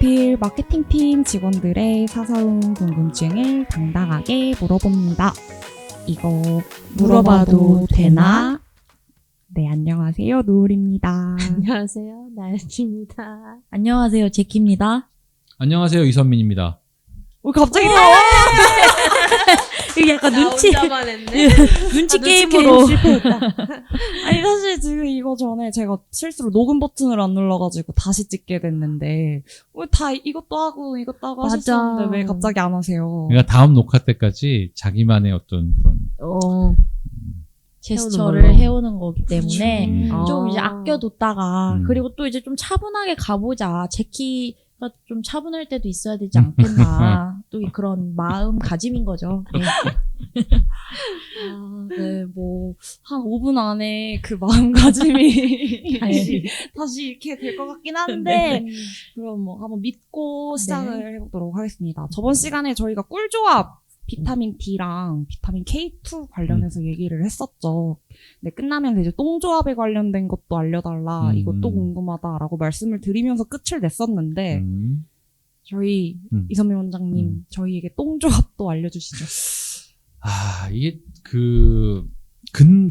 리필 마케팅팀 직원들의 사소한 궁금증을 당당하게 물어봅니다. 이거 물어봐도 되나? 네, 안녕하세요. 노을입니다. 안녕하세요. 나연입니다. 안녕하세요. 제키입니다. 안녕하세요. 이선민입니다. 갑자기 나와! 이게 약간 혼자만 했네. 눈치 게임 게임으로. 실패했다. 아니, 사실 지금 이거 전에 제가 실수로 녹음 버튼을 안 눌러가지고 다시 찍게 됐는데, 왜 다 이것도 하고 맞아. 하셨었는데 왜 갑자기 안 하세요? 그러니까 다음 녹화 때까지 자기만의 어떤 그런 제스처를 걸로. 해오는 거기 때문에 그렇죠. 좀 이제 아껴뒀다가 그리고 또 이제 좀 차분하게 가보자. 제키가 좀 차분할 때도 있어야 되지 않겠나. 또 그런 마음가짐인 거죠. 네. 네, 한 5분 안에 그 마음가짐이 다시 이렇게 될 것 같긴 한데, 그럼 한번 믿고 시작을 해보도록 하겠습니다. 저번 시간에 저희가 꿀조합 비타민 D랑 비타민 K2 관련해서 얘기를 했었죠. 근데 끝나면 이제 똥조합에 관련된 것도 알려달라, 이것도 궁금하다라고 말씀을 드리면서 끝을 냈었는데, 저희 이선민 원장님, 저희에게 똥조합도 알려주시죠. 이게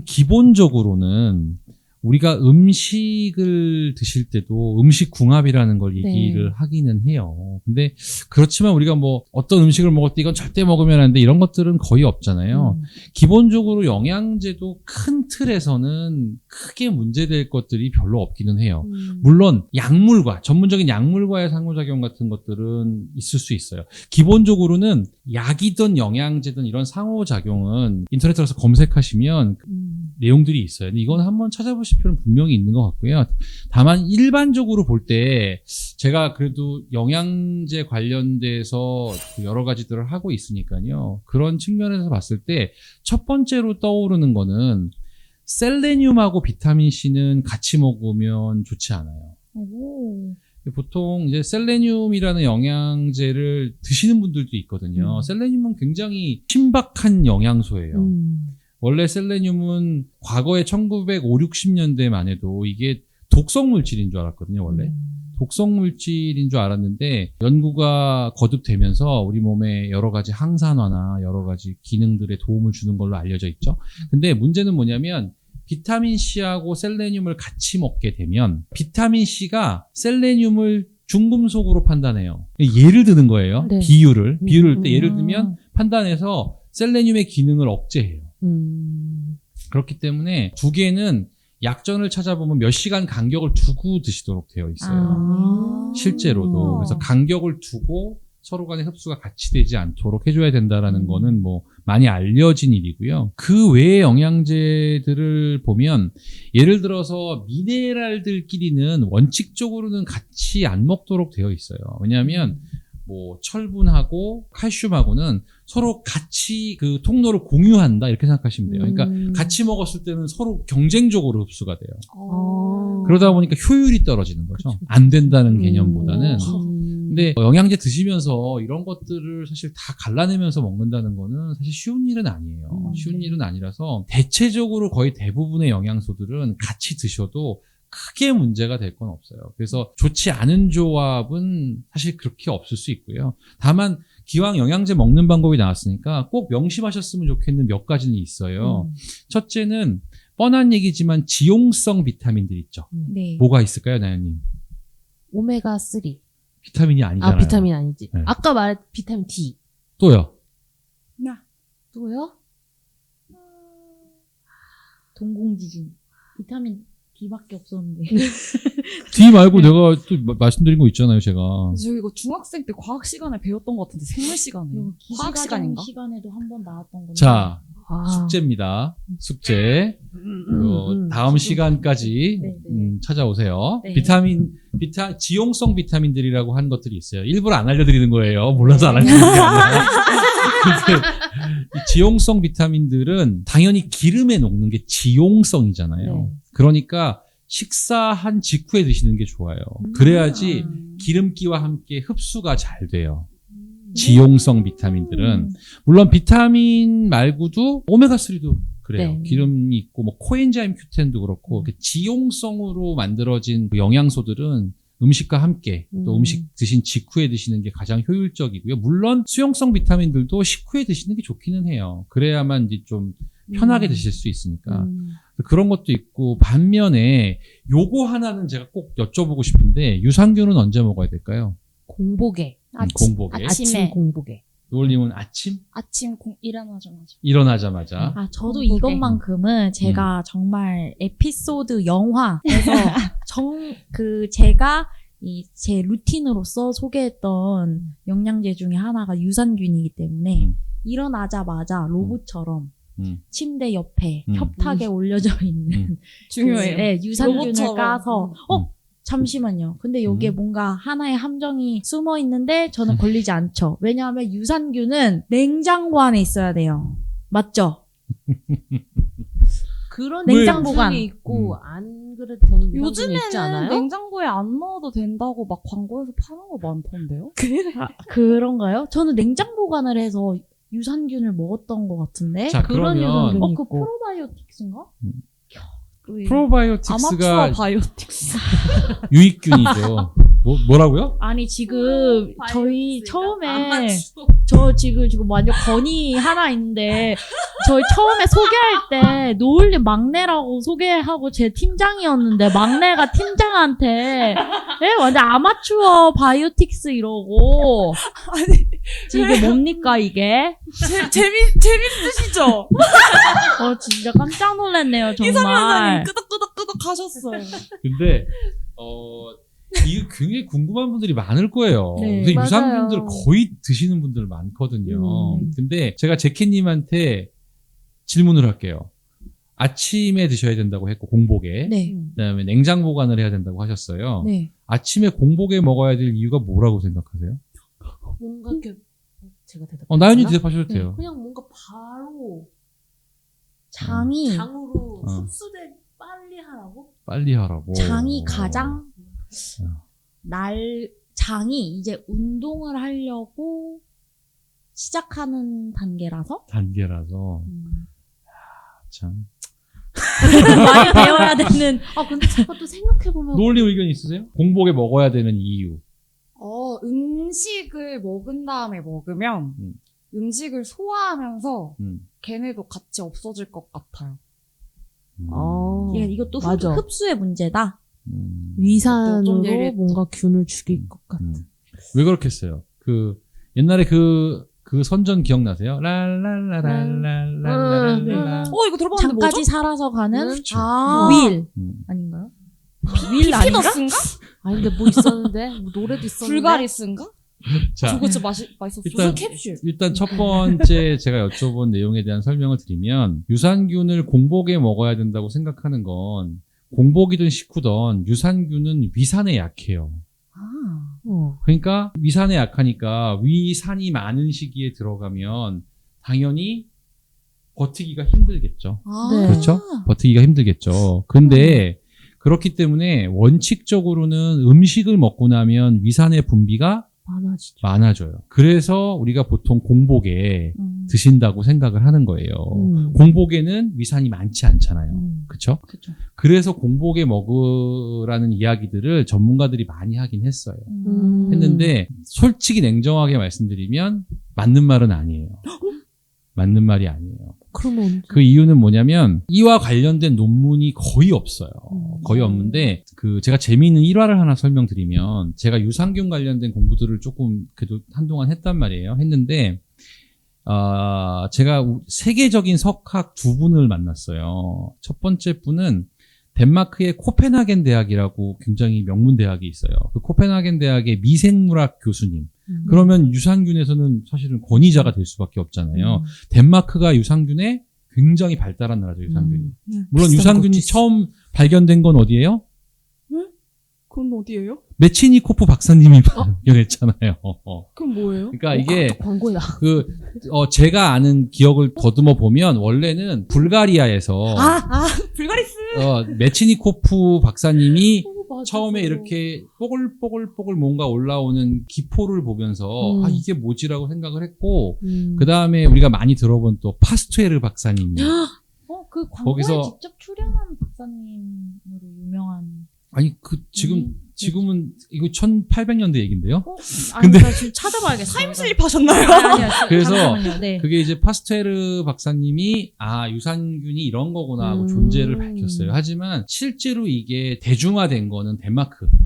기본적으로는 우리가 음식을 드실 때도 음식 궁합이라는 걸 얘기를 하기는 해요. 근데 그렇지만 우리가 어떤 음식을 먹을 때 이건 절대 먹으면 안 돼, 이런 것들은 거의 없잖아요. 기본적으로 영양제도 큰 틀에서는 크게 문제될 것들이 별로 없기는 해요. 물론 전문적인 약물과의 상호작용 같은 것들은 있을 수 있어요. 기본적으로는 약이든 영양제든 이런 상호작용은 인터넷에 들어서 검색하시면 내용들이 있어요. 근데 이건 한번 찾아보실 필요는 분명히 있는 것 같고요. 다만 일반적으로 볼 때 제가 그래도 영양제 관련돼서 여러 가지들을 하고 있으니까요. 그런 측면에서 봤을 때 첫 번째로 떠오르는 거는 셀레늄하고 비타민C는 같이 먹으면 좋지 않아요. 보통 이제 셀레늄이라는 영양제를 드시는 분들도 있거든요. 셀레늄은 굉장히 신박한 영양소예요. 원래 셀레늄은 과거에 1950, 60년대만 해도 이게 독성물질인 줄 알았거든요, 원래. 독성물질인 줄 알았는데 연구가 거듭되면서 우리 몸에 여러 가지 항산화나 여러 가지 기능들에 도움을 주는 걸로 알려져 있죠. 근데 문제는 뭐냐면 비타민C하고 셀레늄을 같이 먹게 되면 비타민C가 셀레늄을 중금속으로 판단해요. 예를 드는 거예요. 네. 비율을 때 예를 들면 판단해서 셀레늄의 기능을 억제해요. 그렇기 때문에 두 개는 약전을 찾아보면 몇 시간 간격을 두고 드시도록 되어 있어요. 실제로도. 그래서 간격을 두고 서로 간의 흡수가 같이 되지 않도록 해줘야 된다라는 거는 많이 알려진 일이고요. 그 외의 영양제들을 보면 예를 들어서 미네랄들끼리는 원칙적으로는 같이 안 먹도록 되어 있어요. 왜냐하면 철분하고 칼슘하고는 서로 같이 그 통로를 공유한다, 이렇게 생각하시면 돼요. 그러니까 같이 먹었을 때는 서로 경쟁적으로 흡수가 돼요. 그러다 보니까 효율이 떨어지는 거죠. 안 된다는 개념보다는. 근데 영양제 드시면서 이런 것들을 사실 다 갈라내면서 먹는다는 거는 사실 쉬운 일은 아니에요. 쉬운 일은 아니라서 대체적으로 거의 대부분의 영양소들은 같이 드셔도 크게 문제가 될 건 없어요. 그래서 좋지 않은 조합은 사실 그렇게 없을 수 있고요. 다만 기왕 영양제 먹는 방법이 나왔으니까 꼭 명심하셨으면 좋겠는 몇 가지는 있어요. 첫째는 뻔한 얘기지만 지용성 비타민들 있죠. 네. 뭐가 있을까요, 나연님? 오메가3. 비타민이 아니잖아요. 비타민 아니지. 네. 아까 말한 비타민 D. 또요. 또요? 동공지진. 비타민 D밖에 없었는데. D 말고 내가 또 말씀드린 거 있잖아요, 제가. 저 이거 중학생 때 과학 시간에 배웠던 것 같은데, 생물 시간에. 과학 시간인가? 시간에도 한 번 나왔던 건데. 자, 숙제입니다. 숙제. 다음 시간까지 찾아오세요. 네. 지용성 비타민들이라고 하는 것들이 있어요. 일부러 안 알려드리는 거예요. 몰라서 안 알려드리는 게 아니라. 근데 이 지용성 비타민들은 당연히 기름에 녹는 게 지용성이잖아요. 그러니까 식사한 직후에 드시는 게 좋아요. 그래야지 기름기와 함께 흡수가 잘 돼요. 지용성 비타민들은. 물론 비타민 말고도 오메가3도 그래요. 네. 기름이 있고 코엔자임 Q10도 그렇고 지용성으로 만들어진 영양소들은 음식과 함께 또 음. 음식 드신 직후에 드시는 게 가장 효율적이고요. 물론 수용성 비타민들도 식후에 드시는 게 좋기는 해요. 그래야만 이제 좀 편하게 드실 수 있으니까. 그런 것도 있고 반면에 요거 하나는 제가 꼭 여쭤보고 싶은데 유산균은 언제 먹어야 될까요? 공복에. 공복에. 아침에. 아침 공복에. 노을님은 아침 일어나자마자. 일어나자마자. 아, 저도 공복에. 이것만큼은 제가 정말 에피소드 영화에서 제가 제 루틴으로서 소개했던 영양제 중에 하나가 유산균이기 때문에 일어나자마자 로봇처럼 침대 옆에 협탁에 올려져 있는 중요해요. 네, 유산균을 로봇처럼. 까서 잠시만요. 근데 여기에 뭔가 하나의 함정이 숨어 있는데 저는 걸리지 않죠. 왜냐하면 유산균은 냉장고 안에 있어야 돼요. 맞죠? 그런 냉장 유산균이 보관. 있고 안 그래도 되는 유산균이 있지 요즘에는 않아요? 냉장고에 안 넣어도 된다고 막 광고에서 파는 거 많던데요? 그런가요? 저는 냉장 보관을 해서 유산균을 먹었던 것 같은데. 자, 그런 그러면 유산균이 그 있고. 프로바이오틱스인가? 프로바이오틱스가 아마추어 바이오틱스. 유익균이죠. 뭐라고요? 아니 지금 저희 처음에 저 지금 완전 건의 하나 있는데 저희 처음에 소개할 때 노을님 막내라고 소개하고 제 팀장이었는데 막내가 팀장한테 완전 아마추어 바이오틱스 이러고 아니, 이게 뭡니까 이게? 재밌으시죠? 진짜 깜짝 놀랐네요 이상하다님 정말. 끄덕끄덕끄덕 하셨어요. 근데 이거 굉장히 궁금한 분들이 많을 거예요. 네, 근데 맞아요. 유산균들 거의 드시는 분들 많거든요. 근데 제가 제키님한테 질문을 할게요. 아침에 드셔야 된다고 했고 공복에 네, 그다음에 냉장 보관을 해야 된다고 하셨어요. 네. 아침에 공복에 먹어야 될 이유가 뭐라고 생각하세요? 뭔가 이렇게 제가 대답. 나연이 대답하셔도 돼요. 그냥 뭔가 바로 장이 장으로 어. 흡수돼 빨리 하라고? 빨리 하라고. 장이 가장 장이 이제 운동을 하려고 시작하는 단계라서 단계라서 참. 많이 배워야 되는. 근데 제가 또 생각해보면 노을님 의견 있으세요? 공복에 먹어야 되는 이유. 음식을 먹은 다음에 먹으면 음식을 소화하면서 걔네도 같이 없어질 것 같아요. 이것도 맞아. 흡수의 문제다. 좀 위산으로 예리했죠. 뭔가 균을 죽일 것 같아. 왜 그렇겠어요? 옛날에 그 선전 기억나세요? 네. 랄랄라랄랄랄랄랄라. 이거 들어봤는데 뭐죠? 장까지 살아서 가는 그렇죠. 윌 아닌가요? 윌 아닌가? 피너스인가? 아니 근데 뭐 있었는데 뭐 노래도 있었는데. 불가리스인가? 자, 저거 진짜 맛있었어. 일단- 무슨 캡슐? 일단 첫 번째 제가 여쭤본 내용에 대한 설명을 드리면 유산균을 공복에 먹어야 된다고 생각하는 건 공복이든 식후든 유산균은 위산에 약해요. 그러니까 위산에 약하니까 위산이 많은 시기에 들어가면 당연히 버티기가 힘들겠죠. 네. 그렇죠? 버티기가 힘들겠죠. 근데 그렇기 때문에 원칙적으로는 음식을 먹고 나면 위산의 분비가 많아지죠. 많아져요. 그래서 우리가 보통 공복에 드신다고 생각을 하는 거예요. 공복에는 위산이 많지 않잖아요. 그렇죠? 그쵸. 그래서 공복에 먹으라는 이야기들을 전문가들이 많이 하긴 했어요. 했는데 솔직히 냉정하게 말씀드리면 맞는 말은 아니에요. 맞는 말이 아니에요. 그러면 그 이유는 뭐냐면 이와 관련된 논문이 거의 없어요. 거의 없는데 제가 재미있는 일화를 하나 설명드리면 제가 유산균 관련된 공부들을 조금 그래도 한동안 했단 말이에요. 했는데 제가 세계적인 석학 두 분을 만났어요. 첫 번째 분은 덴마크의 코펜하겐 대학이라고 굉장히 명문 대학이 있어요. 그 코펜하겐 대학의 미생물학 교수님. 그러면 유산균에서는 사실은 권위자가 될 수밖에 없잖아요. 덴마크가 유산균에 굉장히 발달한 나라죠, 유산균이. 물론 유산균이 처음 발견된 건 어디예요? 그건 어디예요? 메치니코프 박사님이 발견했잖아요. 그건 뭐예요? 그러니까 이게 광고다. 제가 아는 기억을 더듬어 보면 원래는 불가리아에서 불가리스. 메치니코프 박사님이 맞아. 처음에 이렇게 뽀글뽀글 뭔가 올라오는 기포를 보면서 이게 뭐지라고 생각을 했고 그 다음에 우리가 많이 들어본 또 파스투에르 박사님이 그 광고에 거기서- 직접 출연한 박사님으로 유명한. 아니 지금 지금은 이거 1800년대 얘긴데요. 아니, 근데- 나 지금 찾아봐야겠어요. 타임슬립 하셨나요? 아니요. 그래서 잠깐만요. 네. 그게 이제 파스테르 박사님이 유산균이 이런 거구나 하고 존재를 밝혔어요. 하지만 실제로 이게 대중화된 거는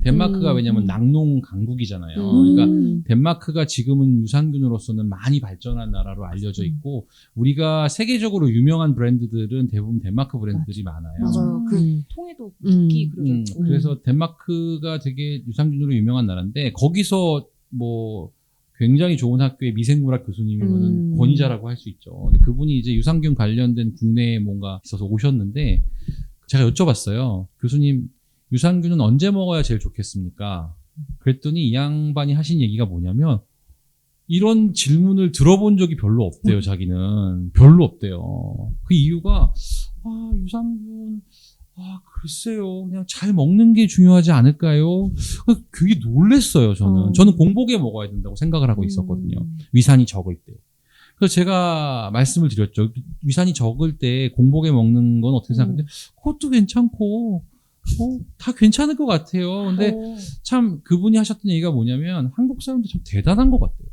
덴마크가 왜냐면 낙농 강국이잖아요. 그러니까 덴마크가 지금은 유산균으로서는 많이 발전한 나라로 알려져 있고 우리가 세계적으로 유명한 브랜드들은 대부분 덴마크 브랜드들이 많아요. 맞아요. 그 통에도 국기 그려져 있고. 그래서 덴마크가 되게 유산균으로 유명한 나라인데 거기서 뭐 굉장히 좋은 학교의 미생물학 교수님이면은 권위자라고 할 수 있죠. 근데 그분이 이제 유산균 관련된 국내에 뭔가 있어서 오셨는데 제가 여쭤봤어요. 교수님, 유산균은 언제 먹어야 제일 좋겠습니까? 그랬더니 이 양반이 하신 얘기가 뭐냐면 이런 질문을 들어본 적이 별로 없대요. 자기는 별로 없대요. 그 이유가 유산균 글쎄요. 그냥 잘 먹는 게 중요하지 않을까요? 되게 놀랬어요, 저는. 저는 공복에 먹어야 된다고 생각을 하고 있었거든요. 위산이 적을 때. 그래서 제가 말씀을 드렸죠. 위산이 적을 때 공복에 먹는 건 어떻게 생각하는데 그것도 괜찮고 다 괜찮을 것 같아요. 근데 참 그분이 하셨던 얘기가 뭐냐면 한국 사람들 참 대단한 것 같아요.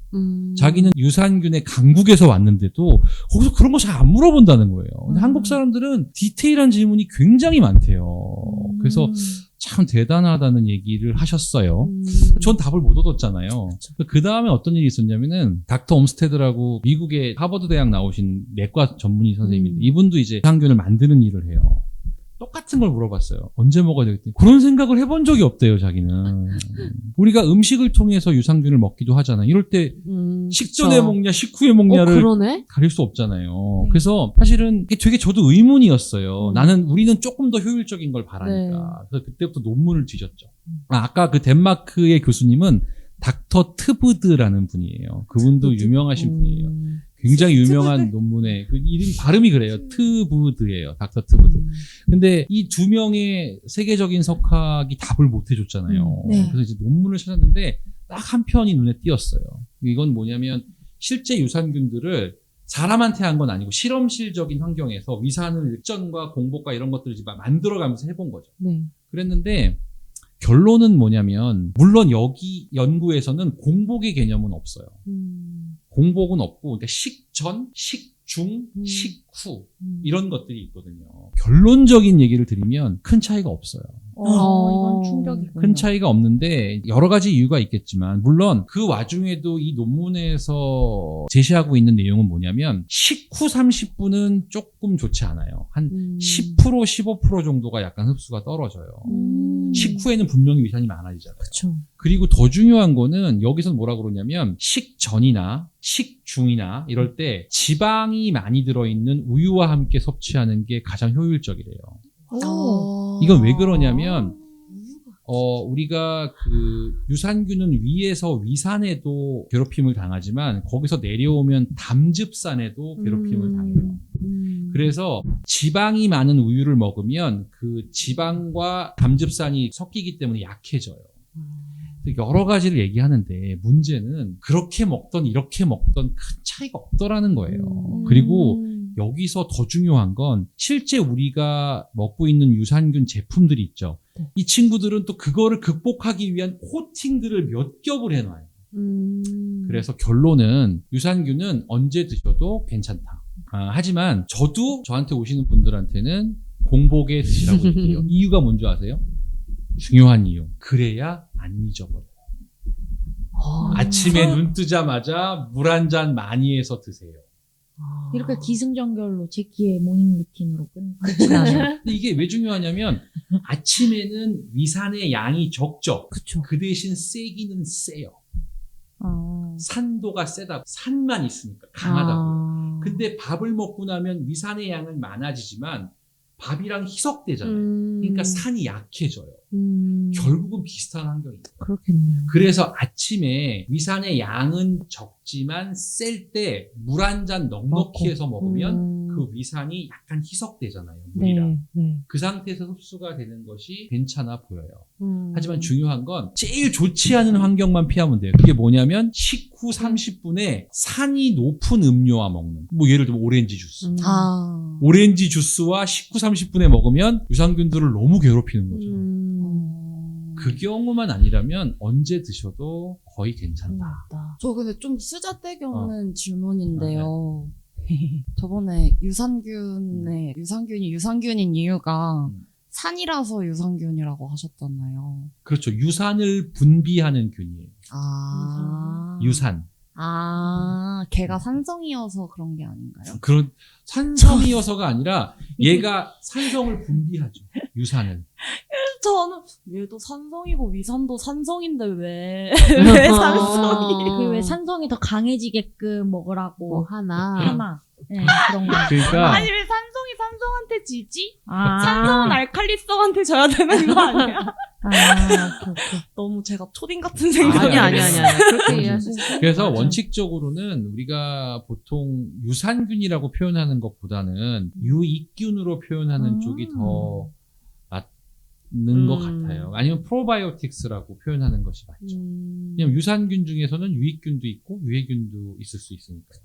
자기는 유산균의 강국에서 왔는데도 거기서 그런 거 잘 안 물어본다는 거예요. 근데 한국 사람들은 디테일한 질문이 굉장히 많대요. 그래서 참 대단하다는 얘기를 하셨어요. 전 답을 못 얻었잖아요. 그 다음에 어떤 일이 있었냐면은 닥터 옴스테드라고 미국의 하버드 대학 나오신 내과 전문의 선생님인데 이분도 이제 유산균을 만드는 일을 해요. 똑같은 걸 물어봤어요. 언제 먹어야 되겠대. 그런 생각을 해본 적이 없대요, 자기는. 우리가 음식을 통해서 유산균을 먹기도 하잖아요. 이럴 때 식전에 그쵸. 먹냐, 식후에 먹냐를 그러네? 가릴 수 없잖아요. 그래서 사실은 이게 되게 저도 의문이었어요. 우리는 조금 더 효율적인 걸 바라니까. 그래서 그때부터 논문을 뒤졌죠. 아까 그 덴마크의 교수님은 닥터 트브드라는 분이에요. 그분도 유명하신 분이에요. 굉장히 유명한 논문에 그 이름 발음이 그래요. 트브드예요. 닥터 트브드. 근데 이 두 명의 세계적인 석학이 답을 못 해줬잖아요. 네. 그래서 이제 논문을 찾았는데 딱 한 편이 눈에 띄었어요. 이건 뭐냐면 실제 유산균들을 사람한테 한 건 아니고 실험실적인 환경에서 위산을 일전과 공복과 이런 것들을 만들어가면서 해본 거죠. 네. 그랬는데 결론은 뭐냐면 물론 여기 연구에서는 공복의 개념은 없어요. 공복은 없고 그러니까 식전, 식중, 식후 이런 것들이 있거든요. 결론적인 얘기를 드리면 큰 차이가 없어요. 이건 충격이군요. 큰 차이가 없는데 여러 가지 이유가 있겠지만 물론 그 와중에도 이 논문에서 제시하고 있는 내용은 뭐냐면 식후 30분은 조금 좋지 않아요. 한 10% 15% 정도가 약간 흡수가 떨어져요. 식후에는 분명히 위산이 많아지잖아요. 그렇죠. 그리고 더 중요한 거는 여기서 뭐라 그러냐면 식전이나 식중이나 이럴 때 지방이 많이 들어있는 우유와 함께 섭취하는 게 가장 효율적이래요. 이건 왜 그러냐면 우리가 그 유산균은 위에서 위산에도 괴롭힘을 당하지만 거기서 내려오면 담즙산에도 괴롭힘을 당해요. 그래서 지방이 많은 우유를 먹으면 그 지방과 담즙산이 섞이기 때문에 약해져요. 여러 가지를 얘기하는데 문제는 그렇게 먹던 이렇게 먹던 큰 차이가 없더라는 거예요. 그리고 여기서 더 중요한 건 실제 우리가 먹고 있는 유산균 제품들이 있죠. 이 친구들은 또 그거를 극복하기 위한 코팅들을 몇 겹을 해놔요. 그래서 결론은 유산균은 언제 드셔도 괜찮다. 하지만 저도 저한테 오시는 분들한테는 공복에 드시라고 얘기해요. 이유가 뭔지 아세요? 중요한 이유. 그래야 안 잊어버려요. 아침에 눈 뜨자마자 물 한 잔 많이 해서 드세요. 이렇게 기승전결로 제 끼의 모닝 루틴으로 끝이 나네요. 근데 이게 왜 중요하냐면 아침에는 위산의 양이 적죠. 그쵸. 그 대신 세기는 세요. 산도가 세다. 산만 있으니까 강하다고. 근데 밥을 먹고 나면 위산의 양은 많아지지만 밥이랑 희석되잖아요. 그러니까 산이 약해져요. 결국은 비슷한 환경이에요. 그렇겠네요. 그래서 아침에 위산의 양은 적지만 셀 때 물 한 잔 넉넉히 해서 먹으면 그 위산이 약간 희석되잖아요. 물이랑. 네. 그 상태에서 흡수가 되는 것이 괜찮아 보여요. 하지만 중요한 건 제일 좋지 않은 환경만 피하면 돼요. 그게 뭐냐면 식후 30분에 산이 높은 음료와 먹는. 뭐 예를 들면 오렌지 주스. 오렌지 주스와 식후 30분에 먹으면 유산균들을 너무 괴롭히는 거죠. 그 경우만 아니라면 언제 드셔도 거의 괜찮다. 저 근데 좀 쓰잘데기 없는 질문인데요. 저번에 유산균이 유산균인 이유가 산이라서 유산균이라고 하셨잖아요. 그렇죠. 유산을 분비하는 균이에요. 유산. 걔가 산성이어서 그런 게 아닌가요? 그런 산성이어서가 아니라 얘가 산성을 분비하죠. 유산을. 저는 얘도 산성이고 위산도 산성인데 왜 산성이? 그 왜 산성이 더 강해지게끔 먹으라고 뭐 하나. 네, 그런 거. 그러니까 아니 왜 산성이 산성한테 지지? 아. 산성은 알칼리성한테 져야 되는 거 아니야? 오케이. 너무 제가 초딩 같은 생각이 아니야. 그렇게 이해할 수 있어. 그래서 맞아. 원칙적으로는 우리가 보통 유산균이라고 표현하는 것보다는 유익균으로 표현하는 쪽이 더 맞는 것 같아요. 아니면 프로바이오틱스라고 표현하는 것이 맞죠. 왜냐면 유산균 중에서는 유익균도 있고 유해균도 있을 수 있으니까요.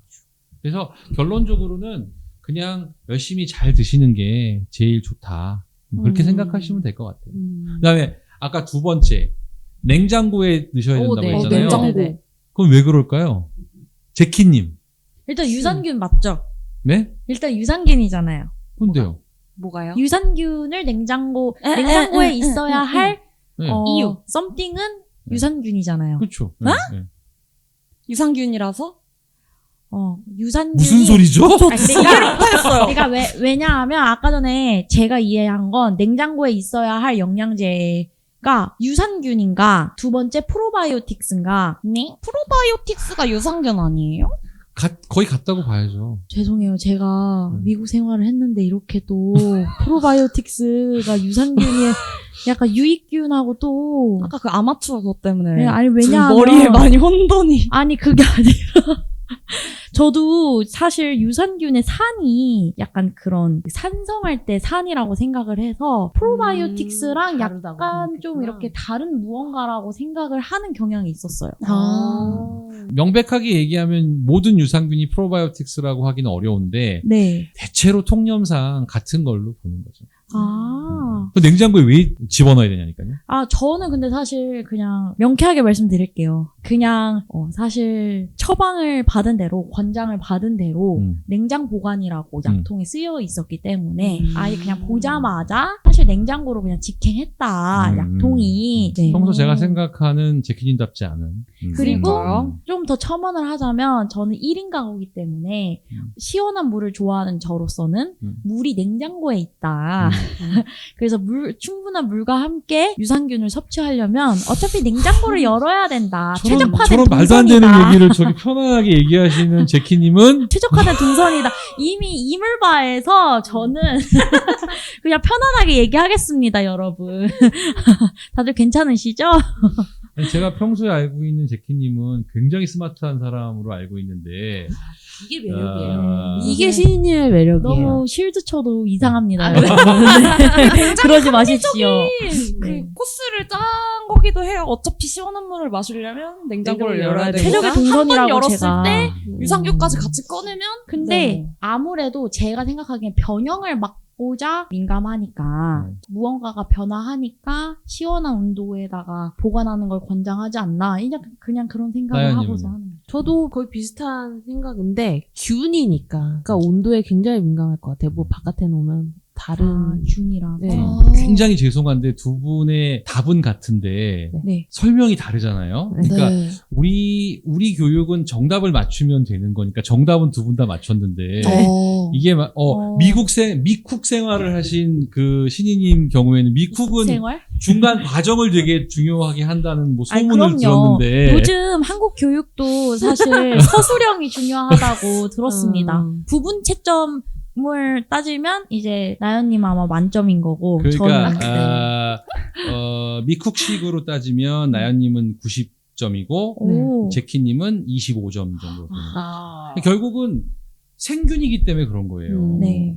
그래서 결론적으로는 그냥 열심히 잘 드시는 게 제일 좋다. 그렇게 생각하시면 될 것 같아요. 그다음에 아까 두 번째 냉장고에 넣으셔야 된다고 네. 했잖아요. 냉장고. 네네. 그럼 왜 그럴까요? 제키님. 일단 유산균 맞죠? 네? 일단 유산균이잖아요. 근데요. 뭐가요? 유산균을 냉장고에 있어야 할 네. 이유. 썸띵은 유산균이잖아요. 그렇죠. 네, 네. 유산균이라서? 유산균이 무슨 소리죠? 내가 왜냐하면 아까 전에 제가 이해한 건 냉장고에 있어야 할 영양제가 유산균인가 두 번째 프로바이오틱스인가. 네? 프로바이오틱스가 유산균 아니에요? 거의 같다고 봐야죠. 죄송해요. 제가 미국 생활을 했는데 이렇게 또 프로바이오틱스가 유산균이 약간 유익균하고 또 아까 그 아마추어 그것 때문에 네, 아니 지금 왜냐하면 머리에 많이 혼돈이. 아니 그게 아니라 저도 사실 유산균의 산이 약간 그런 산성할 때 산이라고 생각을 해서 프로바이오틱스랑 다르다고 약간 좀 생각했구나. 이렇게 다른 무언가라고 생각을 하는 경향이 있었어요. 명백하게 얘기하면 모든 유산균이 프로바이오틱스라고 하기는 어려운데 네. 대체로 통념상 같은 걸로 보는 거죠. 아. 냉장고에 왜 집어넣어야 되냐니까요. 저는 근데 사실 그냥 명쾌하게 말씀드릴게요. 그냥 사실 처방을 받은 대로 권장을 받은 대로 냉장 보관이라고 약통에 쓰여 있었기 때문에 아예 그냥 보자마자 사실 냉장고로 그냥 직행했다. 약통이. 네. 평소 제가 생각하는 제키님답지 않은. 그리고 좀 더 첨언을 하자면 저는 1인 가구이기 때문에 시원한 물을 좋아하는 저로서는 물이 냉장고에 있다. 그래서 충분한 물과 함께 유산균을 섭취하려면 어차피 냉장고를 열어야 된다. 최적화된 저런 말도 안 되는 동선이다. 얘기를 저기 편안하게 얘기하시는 제키님은 최적화된 동선이다. 이미 이물바에서 저는 그냥 편안하게 얘기하겠습니다, 여러분. 다들 괜찮으시죠? 제가 평소에 알고 있는 제키님은 굉장히 스마트한 사람으로 알고 있는데 이게 매력이에요. 아, 이게 신인의 매력이에요. 너무 쉴드 쳐도 이상합니다. 여러분. 그러지 마십시오. 그 네. 코스를 짠 거기도 해요. 어차피 시원한 물을 마시려면 냉장고를 열어야 되니까. 최적의 한번 동선이라고 열었을 제가. 때 유산균까지 같이 꺼내면 근데 네. 아무래도 제가 생각하기엔 변형을 막고자 민감하니까 무언가가 변화하니까 시원한 온도에다가 보관하는 걸 권장하지 않나 그냥 그런 생각을 나연님은요? 하고서 하는 거죠. 저도 거의 비슷한 생각인데 균이니까 그러니까 온도에 굉장히 민감할 것 같아요. 뭐 바깥에 놓으면 다른 균이라서. 네. 굉장히 죄송한데 두 분의 답은 같은데 네. 설명이 다르잖아요. 그러니까 네. 우리 교육은 정답을 맞추면 되는 거니까 정답은 두 분 다 맞췄는데 이게 미국 생활을 하신 그 신이님 경우에는 미국은 생활? 중간 과정을 되게 중요하게 한다는 뭐 아니, 소문을 그럼요. 들었는데 요즘 한국 교육도 사실 서술형이 중요하다고 들었습니다. 부분 채점을 따지면 이제 나연님 아마 만점인 거고 저는 그러니까 미국식으로 따지면 나연님은 90점이고 오. 제키님은 25점 정도 됩니다. 결국은 생균이기 때문에 그런 거예요. 네.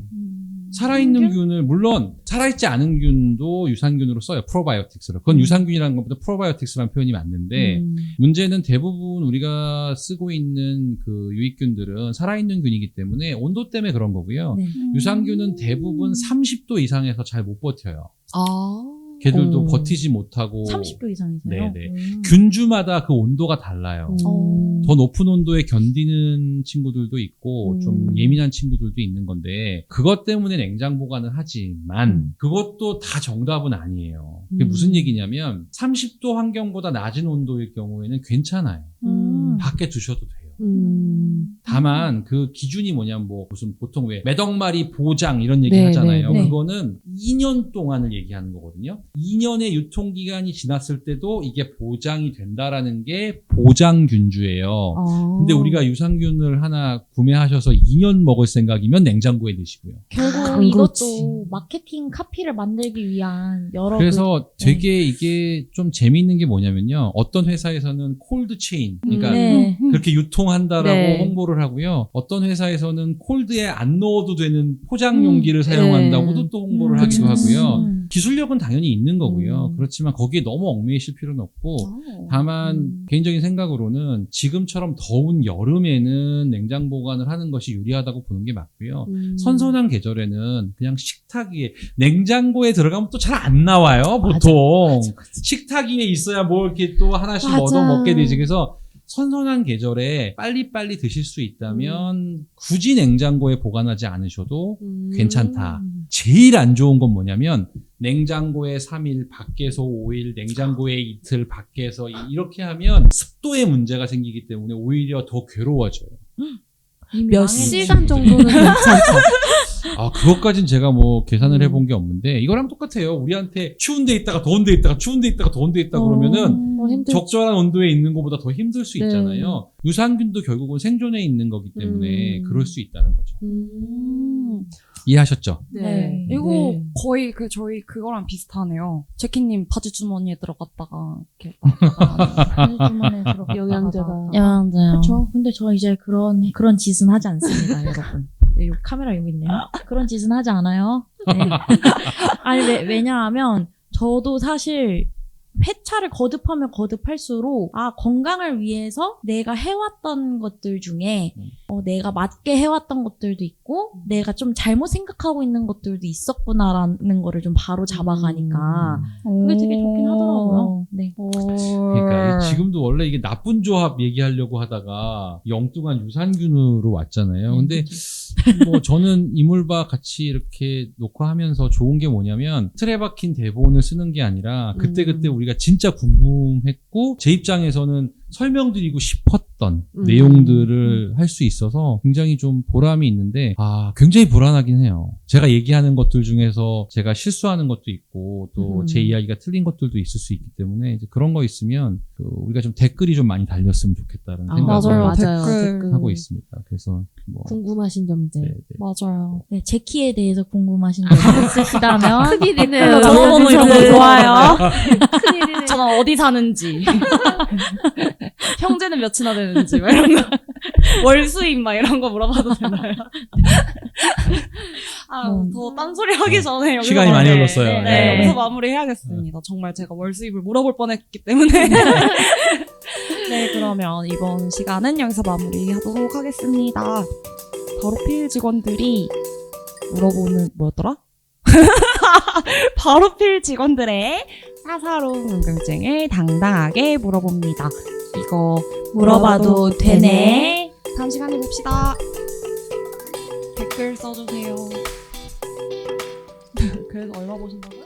살아있는 균을 물론 살아있지 않은 균도 유산균으로 써요. 프로바이오틱스로. 그건 유산균이라는 것보다 프로바이오틱스라는 표현이 맞는데 문제는 대부분 우리가 쓰고 있는 그 유익균들은 살아있는 균이기 때문에 온도 때문에 그런 거고요. 네. 유산균은 대부분 30도 이상에서 잘 못 버텨요. 걔들도 오. 버티지 못하고 30도 이상이서요? 네네. 균주마다 그 온도가 달라요. 더 높은 온도에 견디는 친구들도 있고 좀 예민한 친구들도 있는 건데 그것 때문에 냉장 보관을 하지만 그것도 다 정답은 아니에요. 그게 무슨 얘기냐면 30도 환경보다 낮은 온도일 경우에는 괜찮아요. 밖에 두셔도 돼요. 다만 그 기준이 뭐냐면 뭐 무슨 보통 왜 매덕마리 보장 이런 얘기 네, 하잖아요. 네. 그거는 2년 동안을 얘기하는 거거든요. 2년의 유통기간이 지났을 때도 이게 보장이 된다라는 게 보장균주예요. 근데 우리가 유산균을 하나 구매하셔서 2년 먹을 생각이면 냉장고에 넣으시고요. 결국 그렇지. 이것도 마케팅 카피를 만들기 위한 여러 그래서 되게 이게 좀 재미있는 게 뭐냐면요. 어떤 회사에서는 콜드 체인, 그러니까 네. 그렇게 유통한다라고 네. 홍보를 하고요. 어떤 회사에서는 콜드에 안 넣어도 되는 포장 용기를 사용한다고도 또 홍보를 하기도 하고요. 기술력은 당연히 있는 거고요. 그렇지만 거기에 너무 얽매이실 필요는 없고 다만 개인적인 생각으로는 지금처럼 더운 여름에는 냉장 보관을 하는 것이 유리하다고 보는 게 맞고요. 선선한 계절에는 그냥 식탁 위에 냉장고에 들어가면 또 잘 안 나와요. 보통 식탁 위에 있어야 뭐 이렇게 또 하나씩 얻어 먹게 되지. 그래서 선선한 계절에 빨리빨리 드실 수 있다면 굳이 냉장고에 보관하지 않으셔도 괜찮다. 제일 안 좋은 건 뭐냐면 냉장고에 3일, 밖에서 5일, 냉장고에 이틀, 밖에서 이렇게 하면 습도에 문제가 생기기 때문에 오히려 더 괴로워져요. 몇 시간 정도는 괜찮죠. 아, 그것까진 제가 뭐 계산을 해본 게 없는데 이거랑 똑같아요. 우리한테 추운 데 있다가 더운 데 있다가 추운 데 있다가 더운 데 있다가 그러면은 힘들지. 적절한 온도에 있는 것보다 더 힘들 수 네. 있잖아요. 유산균도 결국은 생존에 있는 거기 때문에 그럴 수 있다는 거죠. 이해하셨죠? 네. 이거 네. 거의 저희 그거랑 비슷하네요. 제키님 바지 주머니에 들어갔다가 이렇게 주머니에 들어 영양제가. 영양제요. 그렇죠. 근데 저 이제 그런 짓은 하지 않습니다, 여러분. 네, 요 카메라 여기 있네요. 그런 짓은 하지 않아요. 네. 아니 왜냐하면 저도 사실 회차를 거듭하면 거듭할수록 건강을 위해서 내가 해왔던 것들 중에 내가 맞게 해왔던 것들도 있고 내가 좀 잘못 생각하고 있는 것들도 있었구나라는 거를 좀 바로 잡아가니까 그게 되게 좋긴 하더라고요. 네. 그러니까 지금도 원래 이게 나쁜 조합 얘기하려고 하다가 영뚱한 유산균으로 왔잖아요. 근데 뭐 저는 이물바 같이 이렇게 녹화하면서 좋은 게 뭐냐면 틀에 박힌 대본을 쓰는 게 아니라 그때그때 우리가 진짜 궁금했고 제 입장에서는 설명드리고 싶었던 내용들을 할 수 있어서 굉장히 좀 보람이 있는데 굉장히 불안하긴 해요. 제가 얘기하는 것들 중에서 제가 실수하는 것도 있고 또 제 이야기가 틀린 것들도 있을 수 있기 때문에 이제 그런 거 있으면 우리가 좀 댓글이 좀 많이 달렸으면 좋겠다는 생각을 맞아요. 댓글. 하고 있습니다. 그래서 뭐 궁금하신 점들. 네. 맞아요. 네, 제키에 대해서 궁금하신 점 있으시다면 큰일이네요. 전화번호 이런 거 네. 좋아요. 큰일이네. 저는 어디 사는지, 형제는 몇이나 되는지, 막 이런 거, 월 수입 막 이런 거 물어봐도 되나요? 더 딴소리 하기 전에 여기서 시간이 많이 흘렀어요. 네, 네. 여기서 마무리해야겠습니다. 정말 제가 월 수입을 물어볼 뻔했기 때문에. 네, 그러면 이번 시간은 여기서 마무리하도록 하겠습니다. 바로필 직원들이 물어보는 뭐였더라? 바로필 직원들의 사사로운 궁금증을 당당하게 물어봅니다. 이거 물어봐도 되네. 다음 시간에 봅시다. 댓글 써주세요. 그래서 얼마 보신다고요?